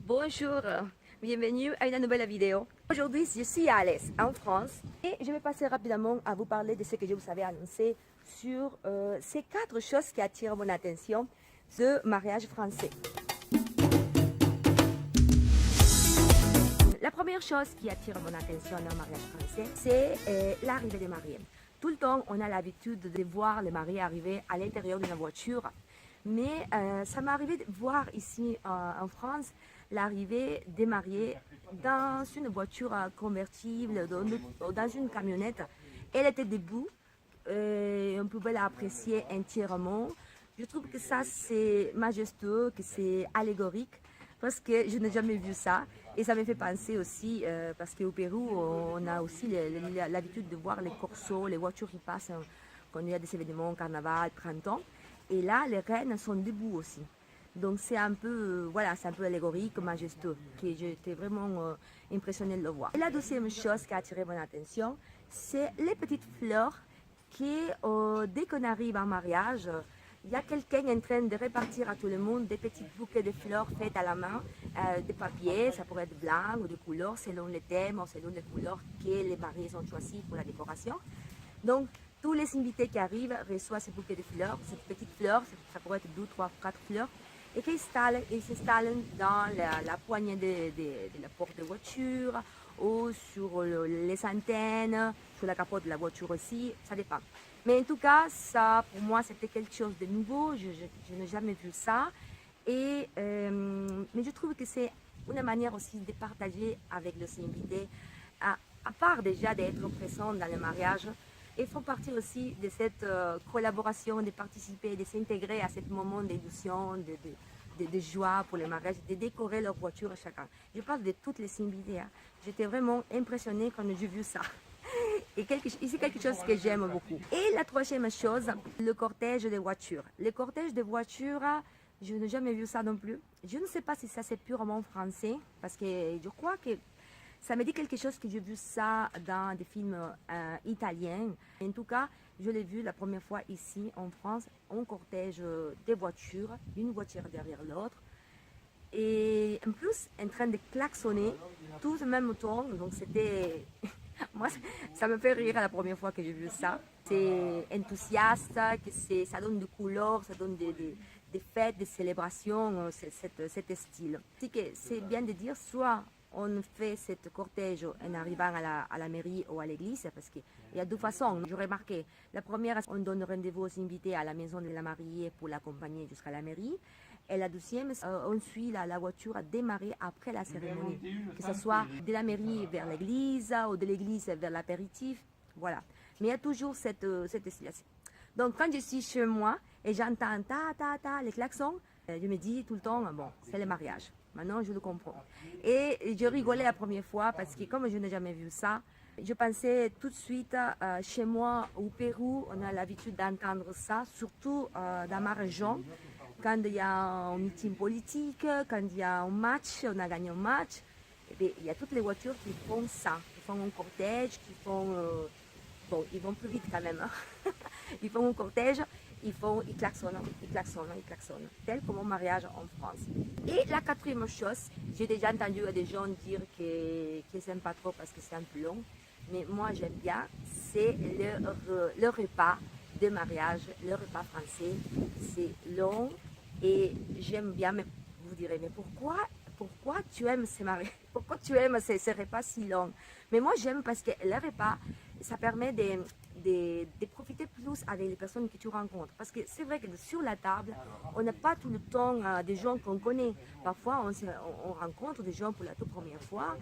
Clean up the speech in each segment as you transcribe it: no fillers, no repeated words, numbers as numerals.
Bonjour, bienvenue à une nouvelle vidéo. Aujourd'hui, je suis à Alès, en France, et je vais passer rapidement à vous parler de ce que je vous avais annoncé sur ces 4 choses qui attirent mon attention ce mariage français. La première chose qui attire mon attention dans le mariage français, c'est l'arrivée des mariés. Tout le temps, on a l'habitude de voir les mariés arriver à l'intérieur d'une voiture. Mais ça m'est arrivé de voir ici en France l'arrivée des mariés dans une voiture convertible, dans une camionnette. Elle était debout, on pouvait l'apprécier entièrement. Je trouve que ça c'est majestueux, que c'est allégorique, parce que je n'ai jamais vu ça. Et ça me fait penser aussi, parce qu'au Pérou, on a aussi l'habitude de voir les corsos, les voitures qui passent quand il y a des événements, carnaval, printemps. Et là, les reines sont debout aussi. Donc c'est un peu, voilà, c'est un peu allégorique, majestueux, que j'étais vraiment impressionnée de le voir. Et la deuxième chose qui a attiré mon attention, c'est les petites fleurs qui, dès qu'on arrive en mariage, il y a quelqu'un en train de répartir à tout le monde des petits bouquets de fleurs faites à la main, de papier, ça pourrait être blanc ou de couleurs selon les thèmes ou selon les couleurs que les mariés ont choisies pour la décoration. Donc, tous les invités qui arrivent reçoivent ces bouquets de fleurs, ces petites fleurs, ça pourrait être 2, 3, 4 fleurs, et qui s'installent dans la poignée de la porte de voiture, ou sur les antennes, sur la capote de la voiture aussi, ça dépend. Mais en tout cas, ça, pour moi, c'était quelque chose de nouveau, je n'ai jamais vu ça, mais je trouve que c'est une manière aussi de partager avec les invités, à part déjà d'être présent dans le mariage, et font partie aussi de cette collaboration, de participer, de s'intégrer à ce moment d'illusion, de joie pour le mariage, de décorer leur voiture à chacun. Je parle de toutes les invités. Hein. J'étais vraiment impressionnée quand j'ai vu ça. Et c'est quelque chose que j'aime beaucoup. Et la troisième chose, le cortège des voitures. Le cortège des voitures, je n'ai jamais vu ça non plus. Je ne sais pas si ça c'est purement français, parce que je crois que ça me dit quelque chose que j'ai vu ça dans des films italiens. En tout cas, je l'ai vu la première fois ici en France, un cortège des voitures, une voiture derrière l'autre. Et en plus, en train de klaxonner, tous en même temps. Donc c'était... Moi, ça me fait rire la première fois que j'ai vu ça. C'est enthousiaste, ça donne des couleurs, ça donne des fêtes, des célébrations, cet style. C'est bien de dire, soit on fait cette cortège en arrivant à la mairie ou à l'église, parce qu'il y a deux façons. J'ai remarqué, la première, on donne rendez-vous aux invités à la maison de la mariée pour l'accompagner jusqu'à la mairie. Et la deuxième, on suit la voiture à démarrer après la cérémonie, que ce soit de la mairie vers l'église ou de l'église vers l'apéritif. Voilà. Mais il y a toujours cette situation. Donc quand je suis chez moi et j'entends ta les klaxons, je me dis tout le temps, bon, c'est le mariage. Maintenant, je le comprends. Et je rigolais la première fois parce que comme je n'ai jamais vu ça, je pensais tout de suite, chez moi au Pérou, on a l'habitude d'entendre ça, surtout dans ma région. Quand il y a un meeting politique, quand il y a un match, on a gagné un match, et bien, il y a toutes les voitures qui font ça, qui font un cortège, qui font... bon, ils vont plus vite quand même. Hein. Ils font un cortège, ils klaxonnent, tel comme un mariage en France. Et la quatrième chose, j'ai déjà entendu des gens dire qu'ils n'aiment pas trop parce que c'est un peu long, mais moi j'aime bien, c'est le repas de mariage, le repas français, c'est long et j'aime bien, mais vous direz, mais pourquoi tu aimes ces mariages, pourquoi tu aimes ces repas si longs? Mais moi j'aime parce que le repas, ça permet de profiter plus avec les personnes que tu rencontres. Parce que c'est vrai que sur la table, on n'a pas tout le temps des gens qu'on connaît. Parfois, on rencontre des gens pour la toute première fois.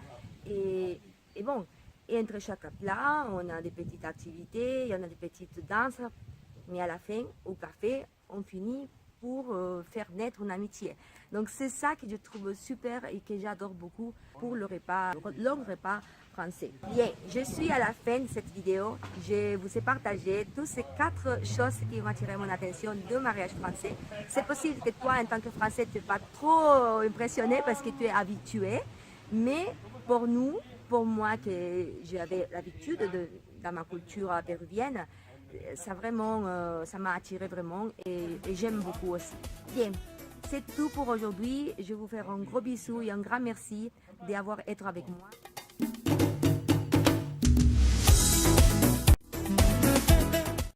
Et bon, et entre chaque plat, on a des petites activités, il y en a des petites danses. Mais à la fin, au café, on finit pour faire naître une amitié. Donc c'est ça que je trouve super et que j'adore beaucoup pour le long repas français. Bien, je suis à la fin de cette vidéo. Je vous ai partagé toutes ces 4 choses qui ont attiré mon attention de mariage français. C'est possible que toi, en tant que Français, tu n'es pas trop impressionné parce que tu es habitué. Mais pour nous, pour moi, que j'avais l'habitude dans ma culture péruvienne, ça m'a attiré vraiment et j'aime beaucoup aussi. Bien, C'est tout pour aujourd'hui. Je vous fais un gros bisou et un grand merci d'avoir été avec moi.